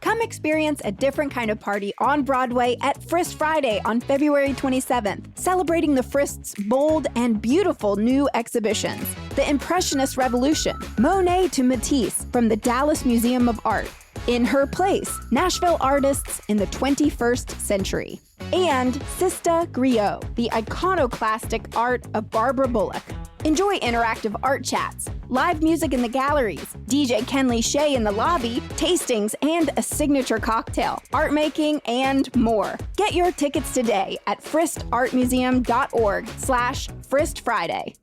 Come experience a different kind of party on Broadway at Frist Friday on February 27th, celebrating the Frist's bold and beautiful new exhibitions. The Impressionist Revolution, Monet to Matisse from the Dallas Museum of Art. In Her Place, Nashville artists in the 21st century. And Sista Griot, the iconoclastic art of Barbara Bullock. Enjoy interactive art chats, live music in the galleries, DJ Kenley Shea in the lobby, tastings, and a signature cocktail, art making, and more. Get your tickets today at fristartmuseum.org/FristFriday.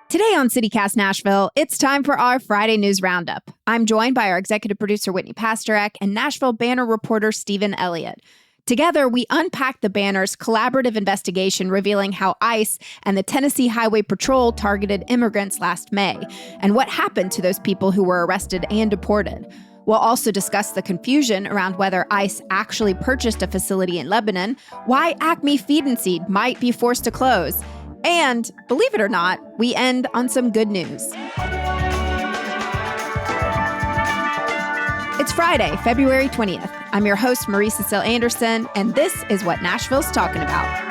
Today on CityCast Nashville, it's time for our Friday News Roundup. I'm joined by our executive producer, Whitney Pasterek, and Nashville Banner reporter, Stephen Elliott. Together, we unpack the Banner's collaborative investigation revealing how ICE and the Tennessee Highway Patrol targeted immigrants last May, and what happened to those people who were arrested and deported. We'll also discuss the confusion around whether ICE actually purchased a facility in Lebanon, why Acme Feed and Seed might be forced to close, and, believe it or not, we end on some good news. It's Friday, February 20th. I'm your host, Marie Cecile Anderson, and this is what Nashville's talking about.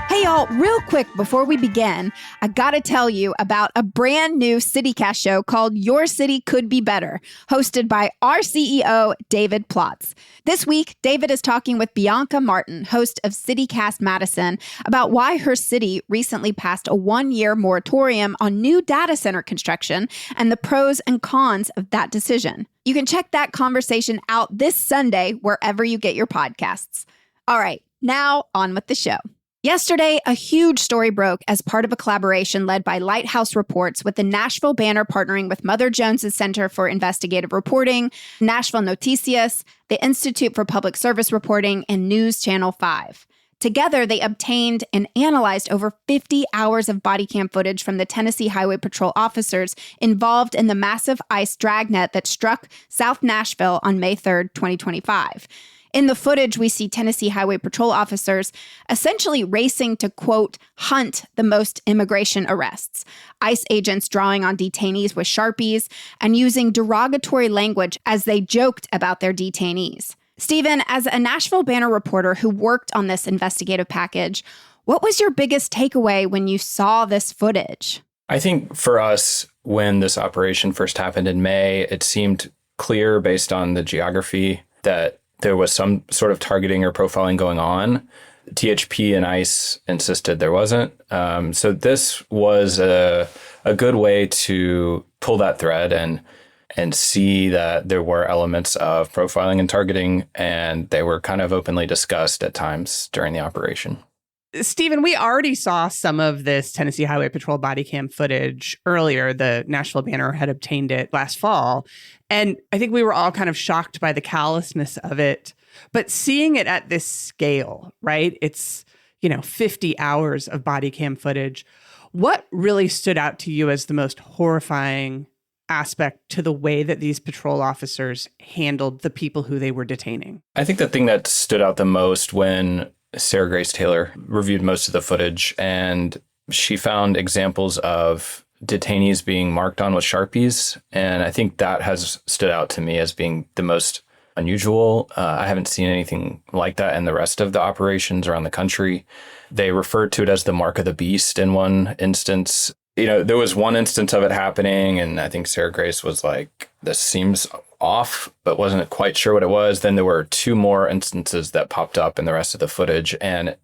Hey y'all, real quick before we begin, I gotta tell you about a brand new CityCast show called Your City Could Be Better, hosted by our CEO, David Plotz. This week, David is talking with Bianca Martin, host of CityCast Madison, about why her city recently passed a 1-year moratorium on new data center construction and the pros and cons of that decision. You can check that conversation out this Sunday wherever you get your podcasts. All right, now on with the show. Yesterday, a huge story broke as part of a collaboration led by Lighthouse Reports with the Nashville Banner partnering with Mother Jones's Center for Investigative Reporting, Nashville Noticias, the Institute for Public Service Reporting, and News Channel 5. Together, they obtained and analyzed over 50 hours of body cam footage from the Tennessee Highway Patrol officers involved in the massive ICE dragnet that struck South Nashville on May 3rd, 2025. In the footage, we see Tennessee Highway Patrol officers essentially racing to, quote, hunt the most immigration arrests. ICE agents drawing on detainees with Sharpies and using derogatory language as they joked about their detainees. Stephen, as a Nashville Banner reporter who worked on this investigative package, what was your biggest takeaway when you saw this footage? I think for us, when this operation first happened in May, it seemed clear based on the geography that there was some sort of targeting or profiling going on. THP and ICE insisted there wasn't. So this was a good way to pull that thread and see that there were elements of profiling and targeting, and they were kind of openly discussed at times during the operation. Stephen, we already saw some of this Tennessee Highway Patrol body cam footage earlier. The Nashville Banner had obtained it last fall. And I think we were all kind of shocked by the callousness of it. But seeing it at this scale, right? It's, 50 hours of body cam footage. What really stood out to you as the most horrifying aspect to the way that these patrol officers handled the people who they were detaining? I think the thing that stood out the most when Sarah Grace Taylor reviewed most of the footage, and she found examples of detainees being marked on with Sharpies. And I think that has stood out to me as being the most unusual. I haven't seen anything like that in the rest of the operations around the country. They referred to it as the mark of the beast in one instance. There was one instance of it happening, and I think Sarah Grace was like, this seems off, but wasn't quite sure what it was. Then there were 2 more instances that popped up in the rest of the footage, and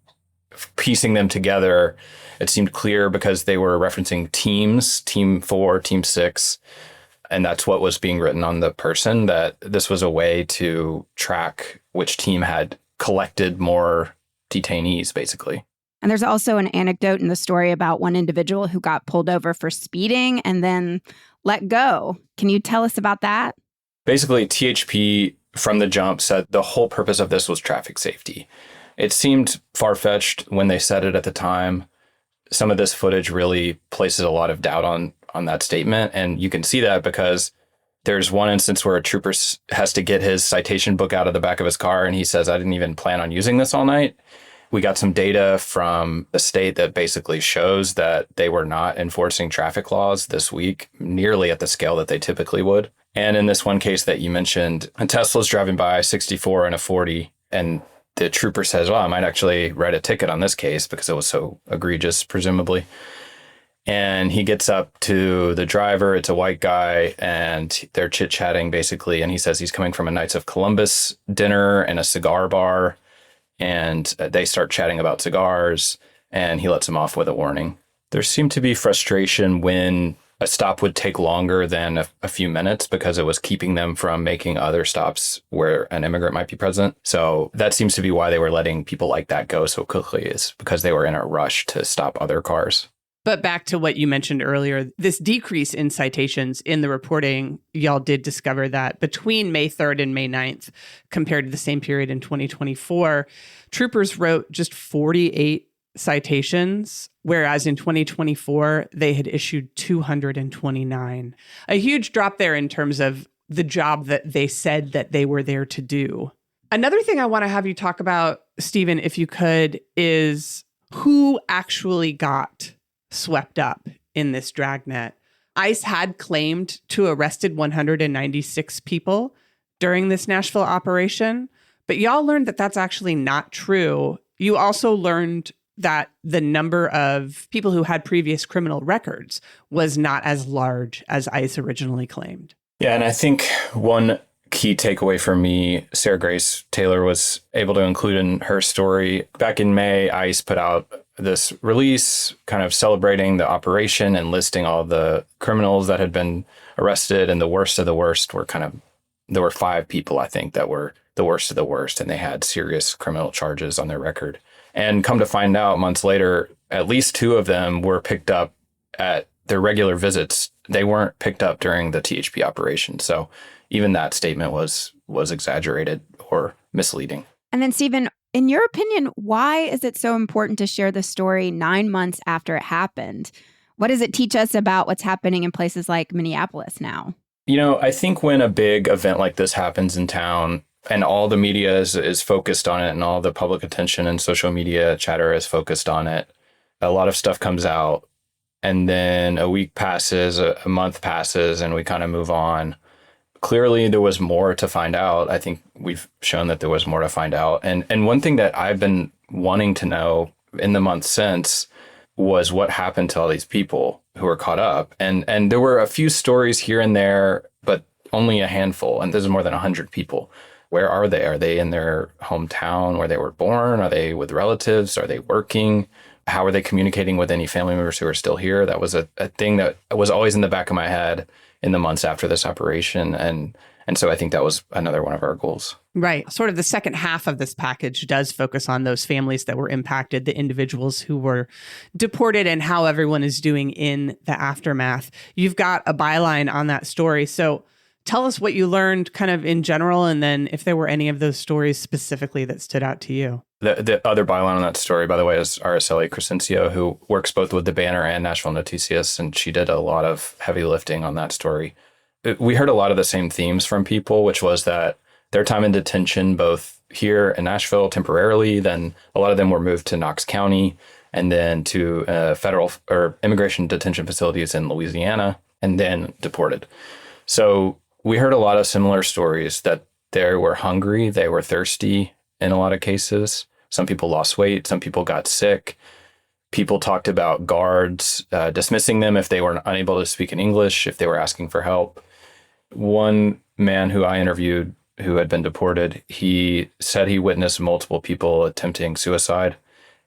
piecing them together, it seemed clear because they were referencing teams, Team 4, Team 6, and that's what was being written on the person, that this was a way to track which team had collected more detainees, basically. And there's also an anecdote in the story about one individual who got pulled over for speeding and then let go. Can you tell us about that? Basically, THP from the jump said the whole purpose of this was traffic safety. It seemed far-fetched when they said it at the time. Some of this footage really places a lot of doubt on that statement. And you can see that because there's one instance where a trooper has to get his citation book out of the back of his car, and he says, I didn't even plan on using this all night, We got some data from the state that basically shows that they were not enforcing traffic laws this week nearly at the scale that they typically would. And in this one case that you mentioned, a Tesla's driving by 64 and a 40, and the trooper says, well, I might actually write a ticket on this case because it was so egregious, presumably. And he gets up to the driver. It's a white guy, and they're chit-chatting basically. And he says he's coming from a Knights of Columbus dinner and a cigar bar. And they start chatting about cigars, and he lets him off with a warning. There seemed to be frustration when a stop would take longer than a few minutes because it was keeping them from making other stops where an immigrant might be present. So that seems to be why they were letting people like that go so quickly, is because they were in a rush to stop other cars. But back to what you mentioned earlier, this decrease in citations in the reporting, y'all did discover that between May 3rd and May 9th, compared to the same period in 2024, troopers wrote just 48 citations, whereas in 2024, they had issued 229. A huge drop there in terms of the job that they said that they were there to do. Another thing I want to have you talk about, Stephen, if you could, is who actually got swept up in this dragnet. ICE had claimed to arrested 196 people during this Nashville operation, but y'all learned that that's actually not true. You also learned that the number of people who had previous criminal records was not as large as ICE originally claimed. Yeah, and I think one key takeaway for me, Sarah Grace Taylor was able to include in her story. Back in May, ICE put out this release kind of celebrating the operation and listing all the criminals that had been arrested. And the worst of the worst were there were 5 people, I think, that were the worst of the worst, and they had serious criminal charges on their record. And come to find out months later, at least 2 of them were picked up at their regular visits. They weren't picked up during the THP operation. So even that statement was exaggerated or misleading. And then, Stephen, in your opinion, why is it so important to share the story 9 months after it happened? What does it teach us about what's happening in places like Minneapolis now? You know, I think when a big event like this happens in town and all the media is focused on it and all the public attention and social media chatter is focused on it, a lot of stuff comes out, and then a week passes, a month passes, and we kind of move on. Clearly, there was more to find out. I think we've shown that there was more to find out. And one thing that I've been wanting to know in the months since was what happened to all these people who were caught up. And there were a few stories here and there, but only a handful. And there's more than 100 people. Where are they? Are they in their hometown where they were born? Are they with relatives? Are they working? How are they communicating with any family members who are still here? That was a thing that was always in the back of my head in the months after this operation. And so I think that was another one of our goals. Right. Sort of the second half of this package does focus on those families that were impacted, the individuals who were deported, and how everyone is doing in the aftermath. You've got a byline on that story. So tell us what you learned kind of in general, and then if there were any of those stories specifically that stood out to you. The other byline on that story, by the way, is Araceli Crescencio, who works both with the Banner and Nashville Noticias, and she did a lot of heavy lifting on that story. We heard a lot of the same themes from people, which was that their time in detention, both here in Nashville temporarily, then a lot of them were moved to Knox County, and then to federal or immigration detention facilities in Louisiana, and then deported. So we heard a lot of similar stories that they were hungry, they were thirsty in a lot of cases. Some people lost weight, some people got sick. People talked about guards dismissing them if they were unable to speak in English, if they were asking for help. One man who I interviewed who had been deported, he said he witnessed multiple people attempting suicide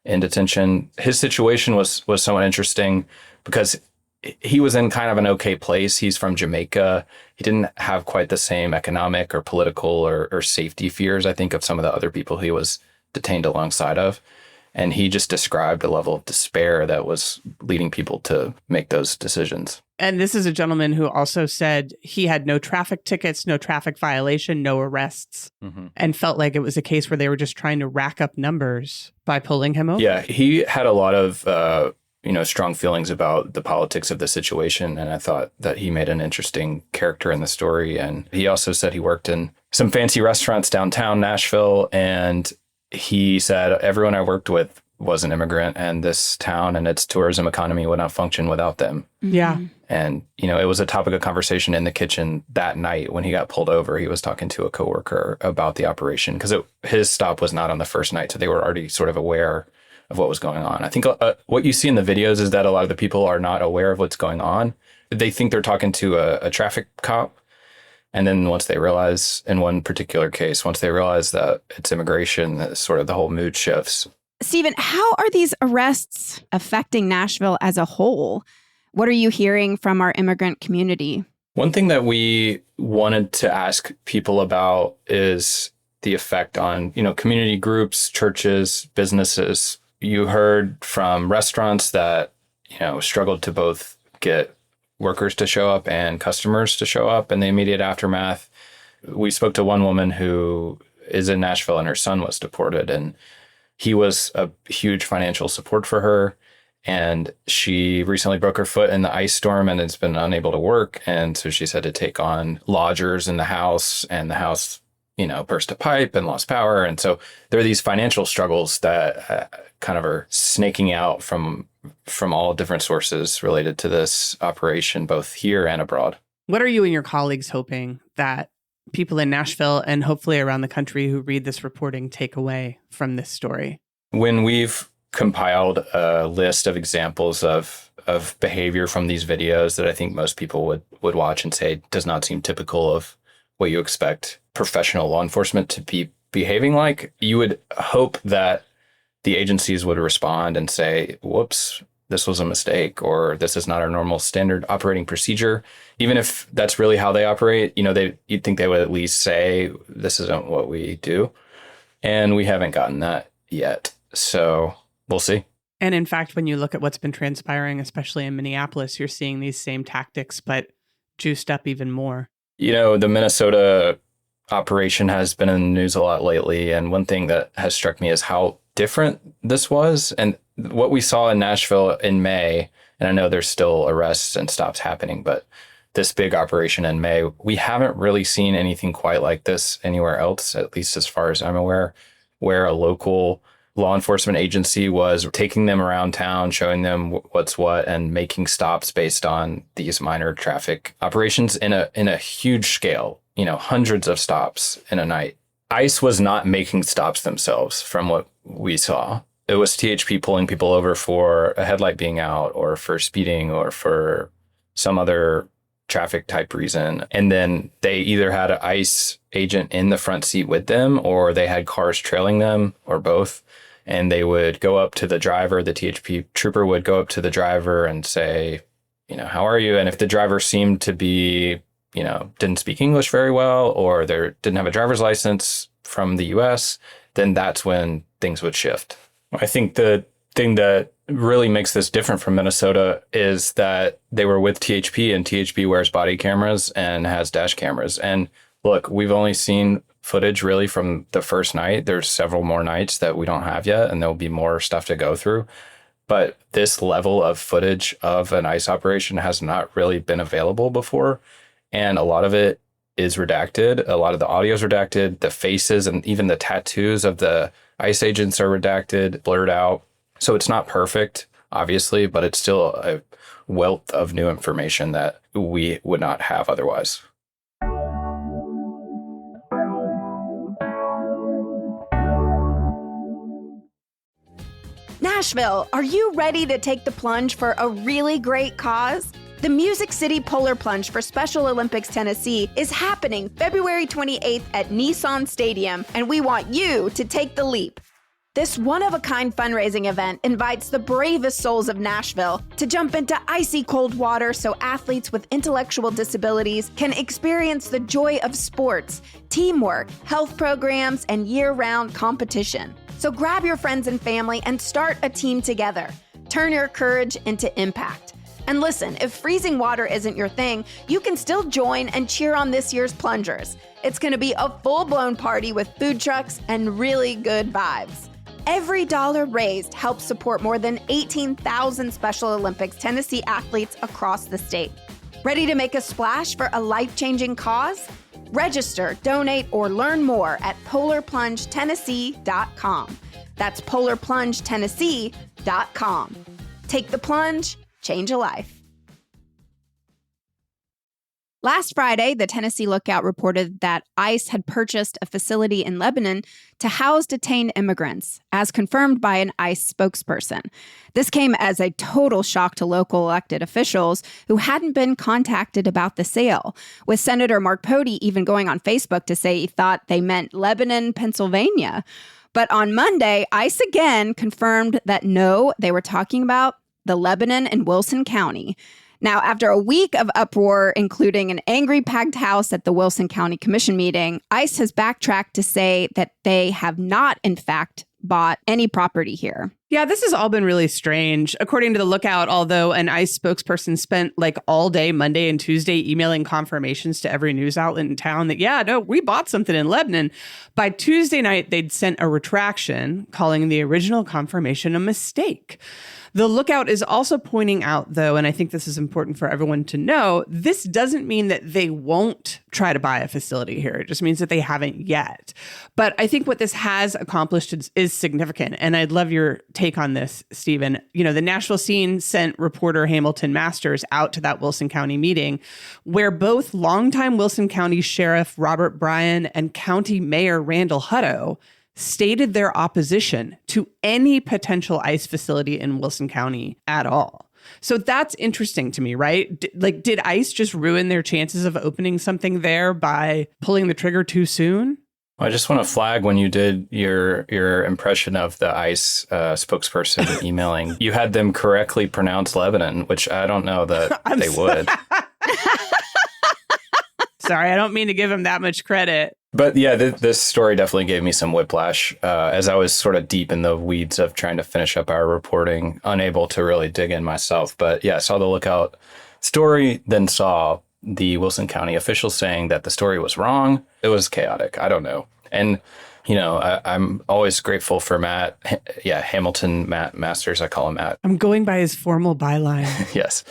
in detention. His situation was somewhat interesting because he was in kind of an okay place. He's from Jamaica. He didn't have quite the same economic or political or safety fears, I think, of some of the other people he was detained alongside of. And he just described a level of despair that was leading people to make those decisions. And this is a gentleman who also said he had no traffic tickets, no traffic violation, no arrests, and felt like it was a case where they were just trying to rack up numbers by pulling him over. Yeah, he had a lot of strong feelings about the politics of the situation. And I thought that he made an interesting character in the story. And he also said he worked in some fancy restaurants downtown Nashville. And he said, everyone I worked with was an immigrant, and this town and its tourism economy would not function without them. Yeah. And, it was a topic of conversation in the kitchen that night when he got pulled over. He was talking to a coworker about the operation because his stop was not on the first night. So they were already sort of aware of what was going on. I think what you see in the videos is that a lot of the people are not aware of what's going on. They think they're talking to a traffic cop. And then once they realize, in one particular case, once they realize that it's immigration, sort of the whole mood shifts. Stephen, how are these arrests affecting Nashville as a whole? What are you hearing from our immigrant community? One thing that we wanted to ask people about is the effect on, community groups, churches, businesses. You heard from restaurants that, struggled to both get workers to show up and customers to show up in the immediate aftermath. We spoke to one woman who is in Nashville and her son was deported, and he was a huge financial support for her. And she recently broke her foot in the ice storm and has been unable to work. And so she's had to take on lodgers in the house, and the house, burst a pipe and lost power. And so there are these financial struggles that kind of are snaking out from all different sources related to this operation, both here and abroad. What are you and your colleagues hoping that people in Nashville and hopefully around the country who read this reporting take away from this story? When we've compiled a list of examples of behavior from these videos that I think most people would watch and say does not seem typical of what you expect professional law enforcement to be behaving like, you would hope that the agencies would respond and say, whoops, this was a mistake, or this is not our normal standard operating procedure. Even if that's really how they operate, you'd think they would at least say, this isn't what we do. And we haven't gotten that yet. So we'll see. And in fact, when you look at what's been transpiring, especially in Minneapolis, you're seeing these same tactics, but juiced up even more. The Minnesota operation has been in the news a lot lately. And one thing that has struck me is how different this was. And what we saw in Nashville in May, and I know there's still arrests and stops happening, but this big operation in May, we haven't really seen anything quite like this anywhere else, at least as far as I'm aware, where a local law enforcement agency was taking them around town, showing them what's what, and making stops based on these minor traffic operations in a huge scale, hundreds of stops in a night. ICE was not making stops themselves from what we saw. It was THP pulling people over for a headlight being out or for speeding or for some other traffic type reason. And then they either had an ICE agent in the front seat with them, or they had cars trailing them, or both. And they would go up to the driver, the THP trooper would go up to the driver and say, how are you? And if the driver seemed to be, didn't speak English very well, or they didn't have a driver's license from the US, then that's when things would shift. I think the thing that really makes this different from Minnesota is that they were with THP, and THP wears body cameras and has dash cameras. And look, we've only seen footage really from the first night. There's several more nights that we don't have yet, and there'll be more stuff to go through. But this level of footage of an ICE operation has not really been available before. And a lot of it is redacted. A lot of the audio is redacted. The faces and even the tattoos of the ICE agents are redacted, blurred out. So it's not perfect, obviously, but it's still a wealth of new information that we would not have otherwise. Nashville, are you ready to take the plunge for a really great cause? The Music City Polar Plunge for Special Olympics Tennessee is happening February 28th at Nissan Stadium, and we want you to take the leap. This one-of-a-kind fundraising event invites the bravest souls of Nashville to jump into icy cold water so athletes with intellectual disabilities can experience the joy of sports, teamwork, health programs, and year-round competition. So grab your friends and family and start a team together. Turn your courage into impact. And listen, if freezing water isn't your thing, you can still join and cheer on this year's plungers. It's going to be a full-blown party with food trucks and really good vibes. Every dollar raised helps support more than 18,000 Special Olympics Tennessee athletes across the state. Ready to make a splash for a life-changing cause? Register, donate, or learn more at polarplungetennessee.com. That's polarplungetennessee.com. Take the plunge, change a life. Last Friday, the Tennessee Lookout reported that ICE had purchased a facility in Lebanon to house detained immigrants, as confirmed by an ICE spokesperson. This came as a total shock to local elected officials who hadn't been contacted about the sale, with Senator Mark Pody even going on Facebook to say he thought they meant Lebanon, Pennsylvania. But on Monday, ICE again confirmed that no, they were talking about the Lebanon in Wilson County. Now, after a week of uproar, including an angry packed house at the Wilson County Commission meeting, ICE has backtracked to say that they have not, in fact, bought any property here. Yeah, this has all been really strange. According to the Lookout, although an ICE spokesperson spent like all day Monday and Tuesday emailing confirmations to every news outlet in town that, yeah, no, we bought something in Lebanon. By Tuesday night, they'd sent a retraction calling the original confirmation a mistake. The Lookout is also pointing out, though, and I think this is important for everyone to know, this doesn't mean that they won't try to buy a facility here. It just means that they haven't yet. But I think what this has accomplished is significant. And I'd love your take on this, Stephen. You know, the Nashville Scene sent reporter Hamilton Masters out to that Wilson County meeting where both longtime Wilson County Sheriff Robert Bryan and County Mayor Randall Hutto stated their opposition to any potential ICE facility in Wilson County at all. So that's interesting to me, right? Did ICE just ruin their chances of opening something there by pulling the trigger too soon? I just want to flag when you did your impression of the ICE spokesperson emailing, you had them correctly pronounce Lebanon, which I don't know that they would. Sorry, I don't mean to give him that much credit. But yeah, this story definitely gave me some whiplash as I was sort of deep in the weeds of trying to finish up our reporting, unable to really dig in myself. But yeah, I saw the Lookout story, then saw the Wilson County officials saying that the story was wrong. It was chaotic. I don't know. And, you know, I'm always grateful for Matt. Hamilton Masters, I call him Matt. I'm going by his formal byline. Yes.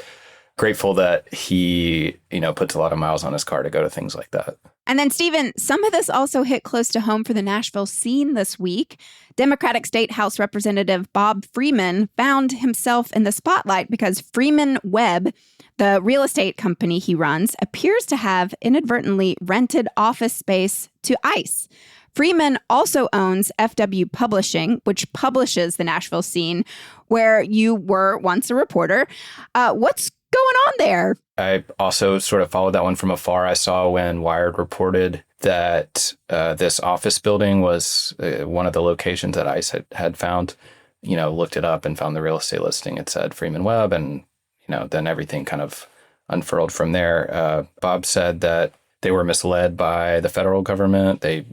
Grateful that he, puts a lot of miles on his car to go to things like that. And then, Stephen, some of this also hit close to home for the Nashville scene this week. Democratic State House Representative Bob Freeman found himself in the spotlight because Freeman Webb, the real estate company he runs, appears to have inadvertently rented office space to ICE. Freeman also owns FW Publishing, which publishes the Nashville scene, where you were once a reporter. What's going on there? I also sort of followed that one from afar. I saw when Wired reported that this office building was one of the locations that ICE had found, looked it up and found the real estate listing. It said Freeman Webb, and, then everything kind of unfurled from there. Bob said that they were misled by the federal government. They,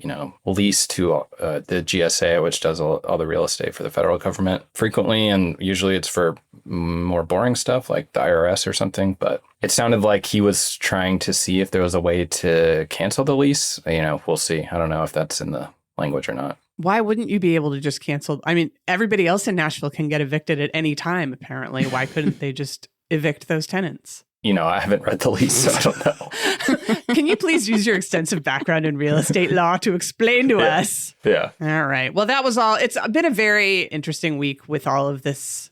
lease to the GSA, which does all the real estate for the federal government frequently. And usually it's for more boring stuff like the IRS or something. But it sounded like he was trying to see if there was a way to cancel the lease. We'll see. I don't know if that's in the language or not. Why wouldn't you be able to just cancel? I mean, everybody else in Nashville can get evicted at any time, apparently. Why couldn't they just evict those tenants? I haven't read the lease, so I don't know. Can you please use your extensive background in real estate law to explain to us? Yeah. All right. Well, that was all. It's been a very interesting week with all of this,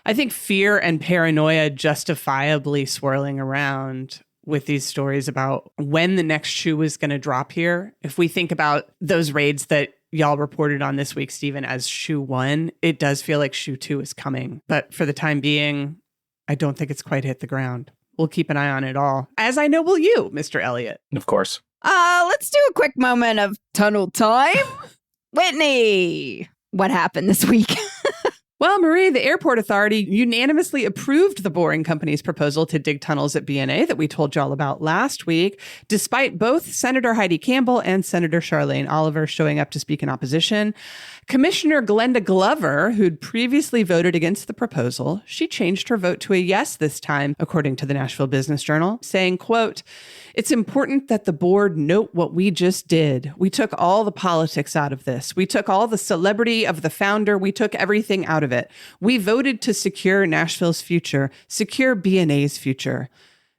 I think, fear and paranoia justifiably swirling around with these stories about when the next shoe is going to drop here. If we think about those raids that y'all reported on this week, Stephen, as shoe 1, it does feel like shoe 2 is coming. But for the time being, I don't think it's quite hit the ground. We'll keep an eye on it all, as I know will you, Mr. Elliott. Of course. Let's do a quick moment of tunnel time. Whitney, what happened this week? Well, Marie, the airport authority unanimously approved the Boring Company's proposal to dig tunnels at BNA that we told y'all about last week, despite both Senator Heidi Campbell and Senator Charlene Oliver showing up to speak in opposition. Commissioner Glenda Glover, who'd previously voted against the proposal, she changed her vote to a yes this time, according to the Nashville Business Journal, saying, quote, "It's important that the board note what we just did. We took all the politics out of this. We took all the celebrity of the founder. We took everything out of it. We voted to secure Nashville's future, secure BNA's future."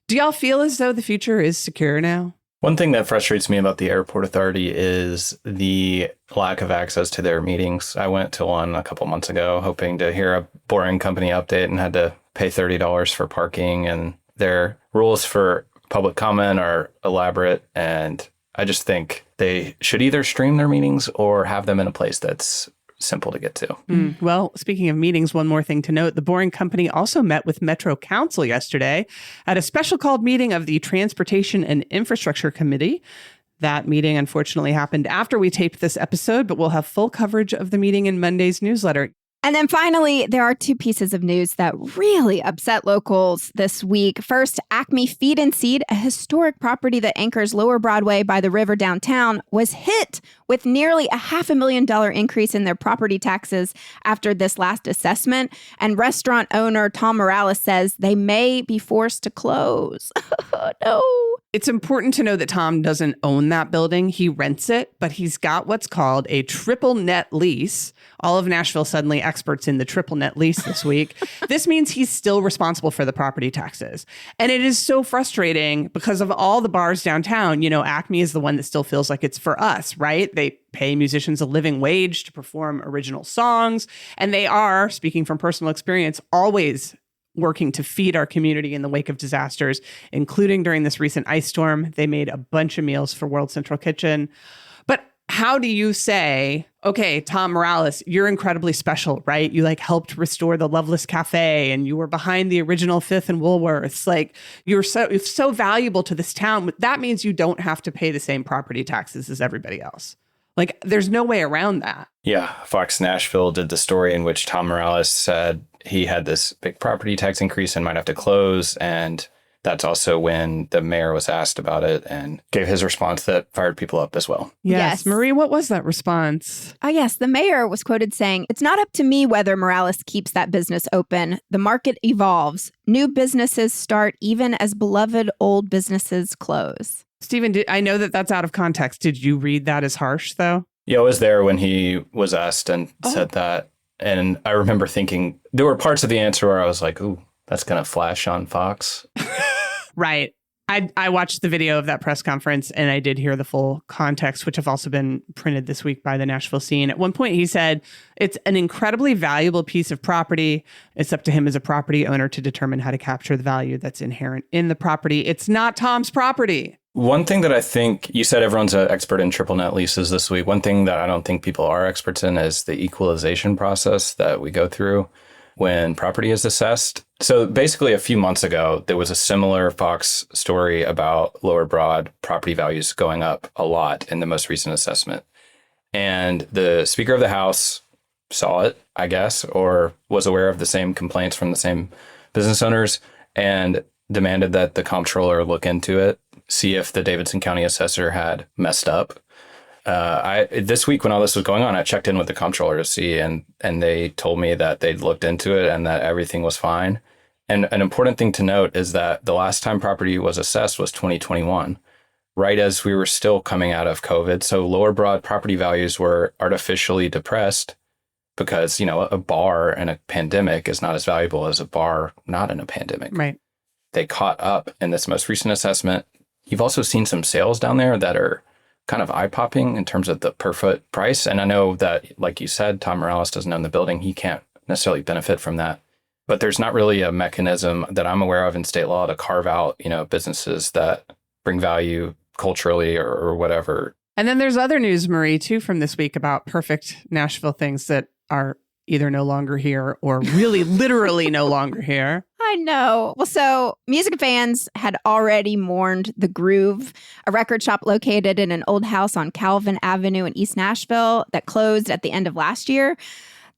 Do y'all feel as though the future is secure now? One thing that frustrates me about the airport authority is the lack of access to their meetings. I went to one a couple months ago hoping to hear a boring company update and had to pay $30 for parking. And their rules for public comment are elaborate. And I just think they should either stream their meetings or have them in a place that's simple to get to. Well, speaking of meetings, one more thing to note. The Boring Company also met with Metro Council yesterday at a special called meeting of the Transportation and Infrastructure Committee. That meeting, unfortunately, happened after we taped this episode, but we'll have full coverage of the meeting in Monday's newsletter. And then finally, there are two pieces of news that really upset locals this week. First, Acme Feed and Seed, a historic property that anchors Lower Broadway by the river downtown, was hit with nearly a $500,000 increase in their property taxes after this last assessment. And restaurant owner Tom Morales says they may be forced to close. No. It's important to know that Tom doesn't own that building. He rents it, but he's got what's called a triple net lease. All of Nashville suddenly experts in the triple net lease this week. This means he's still responsible for the property taxes. And it is so frustrating because of all the bars downtown. You know, Acme is the one that still feels like it's for us, right? They pay musicians a living wage to perform original songs. And they are, speaking from personal experience, always working to feed our community in the wake of disasters, including during this recent ice storm. They made a bunch of meals for World Central Kitchen. But how do you say, okay, Tom Morales, you're incredibly special, right? You helped restore the Loveless Cafe and you were behind the original Fifth and Woolworths. You're so valuable to this town. That means you don't have to pay the same property taxes as everybody else. There's no way around that. Yeah. Fox Nashville did the story in which Tom Morales said he had this big property tax increase and might have to close. And that's also when the mayor was asked about it and gave his response that fired people up as well. Yes. Marie, what was that response? Yes, the mayor was quoted saying, "It's not up to me whether Morales keeps that business open. The market evolves. New businesses start even as beloved old businesses close." Stephen, I know that that's out of context. Did you read that as harsh, though? Yeah, I was there when he was asked and said that. And I remember thinking there were parts of the answer where I was like, ooh, that's going to flash on Fox. Right. I watched the video of that press conference and I did hear the full context, which have also been printed this week by the Nashville Scene. At one point, he said, it's an incredibly valuable piece of property. It's up to him as a property owner to determine how to capture the value that's inherent in the property. It's not Tom's property. One thing that I think you said everyone's an expert in triple net leases this week. One thing that I don't think people are experts in is the equalization process that we go through when property is assessed. So basically a few months ago, there was a similar Fox story about Lower Broad property values going up a lot in the most recent assessment. And the Speaker of the House saw it, I guess, or was aware of the same complaints from the same business owners and demanded that the comptroller look into it, see if the Davidson County assessor had messed up. This week when all this was going on, I checked in with the comptroller to see, and they told me that they'd looked into it and that everything was fine. And an important thing to note is that the last time property was assessed was 2021, right as we were still coming out of COVID. So Lower Broad property values were artificially depressed because, a bar in a pandemic is not as valuable as a bar not in a pandemic. Right. They caught up in this most recent assessment. You've also seen some sales down there that are kind of eye-popping in terms of the per foot price. And I know that, like you said, Tom Morales doesn't own the building. He can't necessarily benefit from that. But there's not really a mechanism that I'm aware of in state law to carve out, businesses that bring value culturally or whatever. And then there's other news, Marie, too, from this week about perfect Nashville things that are either no longer here or really literally no longer here. I know. Well, so music fans had already mourned The Groove, a record shop located in an old house on Calvin Avenue in East Nashville that closed at the end of last year.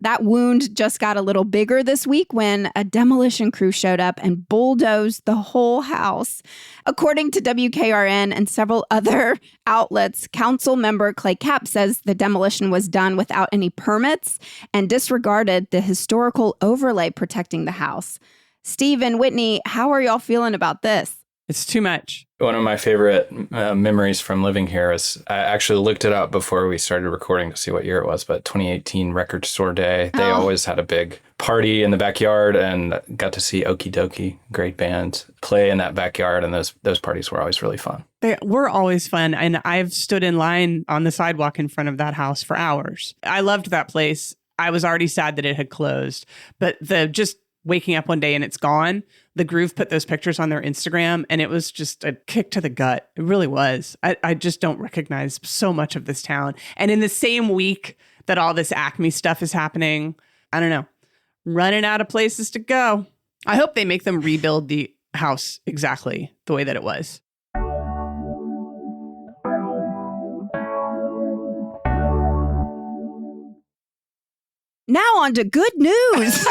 That wound just got a little bigger this week when a demolition crew showed up and bulldozed the whole house. According to WKRN and several other outlets, council member Clay Capp says the demolition was done without any permits and disregarded the historical overlay protecting the house. Steve and Whitney, how are y'all feeling about this? It's too much. One of my favorite memories from living here is I actually looked it up before we started recording to see what year it was, but 2018 Record Store Day. They always had a big party in the backyard and got to see Okie Dokie, great band, play in that backyard. And those parties were always really fun. They were always fun. And I've stood in line on the sidewalk in front of that house for hours. I loved that place. I was already sad that it had closed, but just waking up one day and it's gone. The Groove put those pictures on their Instagram and it was just a kick to the gut. It really was. I just don't recognize so much of this town. And in the same week that all this Acme stuff is happening, I don't know, running out of places to go. I hope they make them rebuild the house exactly the way that it was. Now on to good news.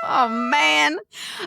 Oh, man.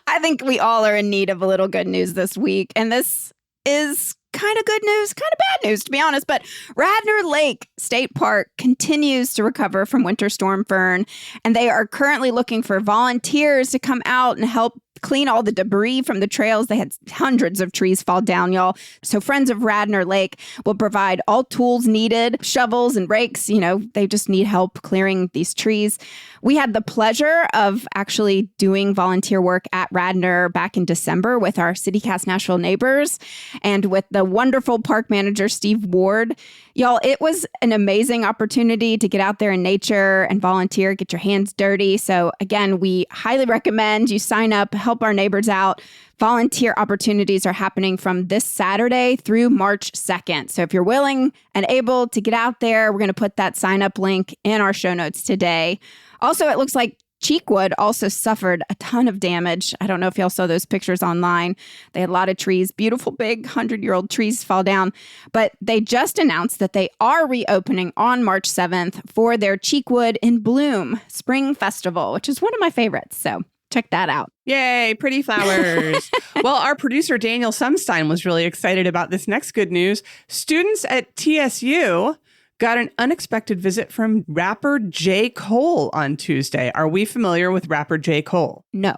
I think we all are in need of a little good news this week. And this is kind of good news, kind of bad news, to be honest. But Radnor Lake State Park continues to recover from Winter Storm Fern. And they are currently looking for volunteers to come out and help clean all the debris from the trails. They had hundreds of trees fall down, y'all. So Friends of Radnor Lake will provide all tools needed, shovels and rakes. They just need help clearing these trees. We had the pleasure of actually doing volunteer work at Radnor back in December with our CityCast Nashville neighbors and with the wonderful park manager, Steve Ward. Y'all, it was an amazing opportunity to get out there in nature and volunteer, get your hands dirty. So again, we highly recommend you sign up, help our neighbors out. Volunteer opportunities are happening from this Saturday through March 2nd. So if you're willing and able to get out there, we're going to put that sign up link in our show notes today. Also, it looks like Cheekwood also suffered a ton of damage. I don't know if y'all saw those pictures online. They had a lot of trees, beautiful big 100-year-old trees fall down. But they just announced that they are reopening on March 7th for their Cheekwood in Bloom Spring Festival, which is one of my favorites. So check that out. Yay, pretty flowers. Well, our producer, Daniel Sumstein, was really excited about this next good news. Students at TSU got an unexpected visit from rapper J. Cole on Tuesday. Are we familiar with rapper J. Cole? No,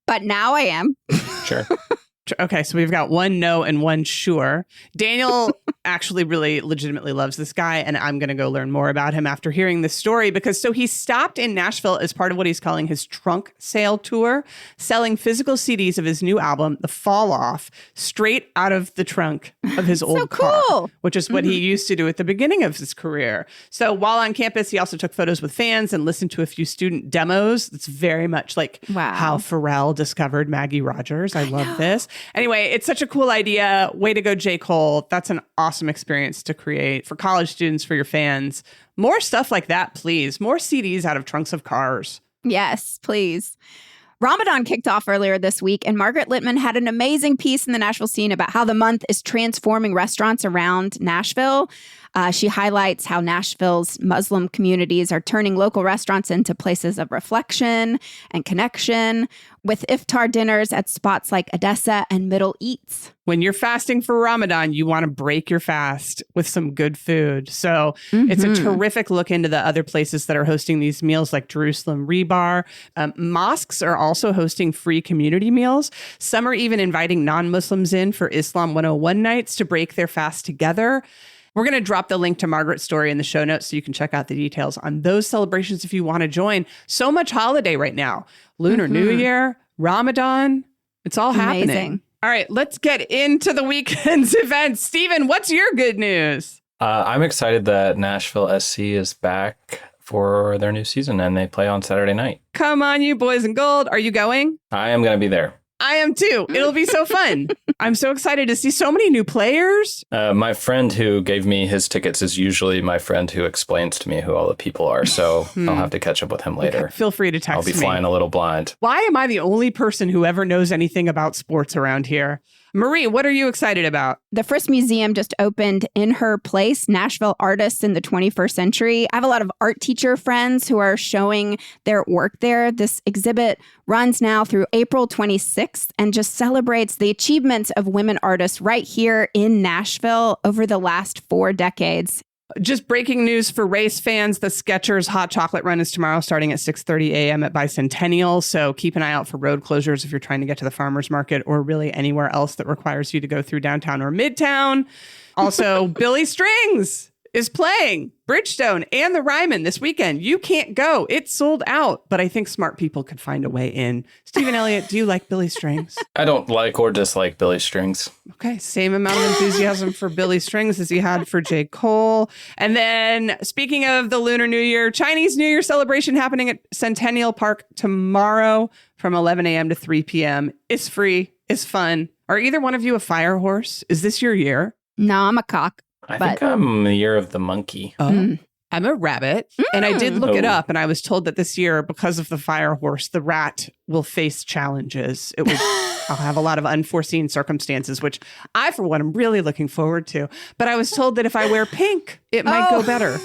but now I am. Sure. Okay, so we've got one no and one sure. Daniel actually really legitimately loves this guy, and I'm going to go learn more about him after hearing this story because he stopped in Nashville as part of what he's calling his trunk sale tour, selling physical CDs of his new album, The Fall Off, straight out of the trunk of his old car, which is what he used to do at the beginning of his career. So while on campus, he also took photos with fans and listened to a few student demos. It's very much like how Pharrell discovered Maggie Rogers. I love this. Anyway, it's such a cool idea. Way to go, J. Cole. That's an awesome experience to create for college students, for your fans. More stuff like that, please. More CDs out of trunks of cars. Yes, please. Ramadan kicked off earlier this week, and Margaret Littman had an amazing piece in the Nashville Scene about how the month is transforming restaurants around Nashville. She highlights how Nashville's Muslim communities are turning local restaurants into places of reflection and connection, with iftar dinners at spots like Odessa and Middle Eats. When you're fasting for Ramadan, you want to break your fast with some good food. So it's a terrific look into the other places that are hosting these meals, like Jerusalem Rebar. Mosques are also hosting free community meals. Some are even inviting non-Muslims in for Islam 101 nights to break their fast together. We're going to drop the link to Margaret's story in the show notes so you can check out the details on those celebrations if you want to join. So much holiday right now. Lunar New Year, Ramadan, it's all happening. All right, let's get into the weekend's events. Stephen, what's your good news? I'm excited that Nashville SC is back for their new season and they play on Saturday night. Come on, you boys in gold. Are you going? I am going to be there. I am too. It'll be so fun. I'm so excited to see so many new players. My friend who gave me his tickets is usually my friend who explains to me who all the people are. So I'll have to catch up with him later. Okay, feel free to text me. I'll be flying a little blind. Why am I the only person who ever knows anything about sports around here? Marie, what are you excited about? The Frisk Museum just opened in her place, Nashville Artists in the 21st Century. I have a lot of art teacher friends who are showing their work there. This exhibit runs now through April 26th and just celebrates the achievements of women artists right here in Nashville over the last 4 decades. Just breaking news for race fans. The Skechers Hot Chocolate Run is tomorrow starting at 6:30 a.m. at Bicentennial. So keep an eye out for road closures if you're trying to get to the farmer's market or really anywhere else that requires you to go through downtown or midtown. Also, Billy Strings is playing Bridgestone and the Ryman this weekend. You can't go. It's sold out, but I think smart people could find a way in. Stephen Elliott, do you like Billy Strings? I don't like or dislike Billy Strings. Okay, same amount of enthusiasm for Billy Strings as he had for J. Cole. And then speaking of the Lunar New Year, Chinese New Year celebration happening at Centennial Park tomorrow from 11 a.m. to 3 p.m. It's free. It's fun. Are either one of you a fire horse? Is this your year? No, I'm a cock. I think I'm the year of the monkey. I'm a rabbit. And I did look it up, and I was told that this year, because of the fire horse, the rat will face challenges. I'll have a lot of unforeseen circumstances, which I, for one, am really looking forward to. But I was told that if I wear pink, it might go better.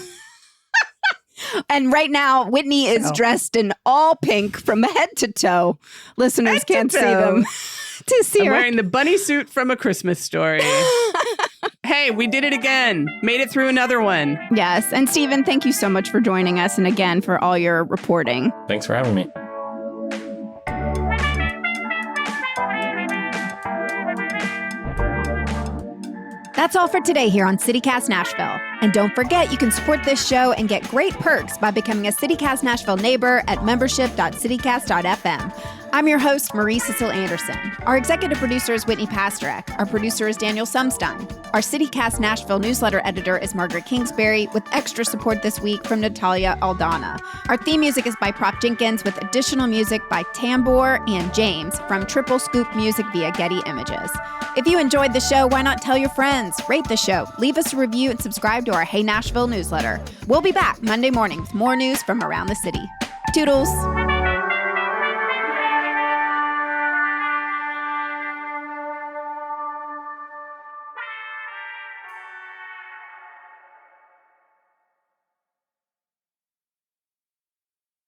And right now, Whitney is dressed in all pink from head to toe. Listeners can't see them. To see her wearing the bunny suit from A Christmas Story. Hey, we did it again. Made it through another one. Yes. And Stephen, thank you so much for joining us and again for all your reporting. Thanks for having me. That's all for today here on CityCast Nashville. And don't forget, you can support this show and get great perks by becoming a CityCast Nashville neighbor at membership.citycast.fm. I'm your host, Marie Cecile Anderson. Our executive producer is Whitney Pasterek. Our producer is Daniel Sumstein. Our CityCast Nashville newsletter editor is Margaret Kingsbury, with extra support this week from Natalia Aldana. Our theme music is by Prop Jenkins, with additional music by Tambor and James from Triple Scoop Music via Getty Images. If you enjoyed the show, why not tell your friends? Rate the show, leave us a review, and subscribe to our Hey Nashville newsletter. We'll be back Monday morning with more news from around the city. Toodles!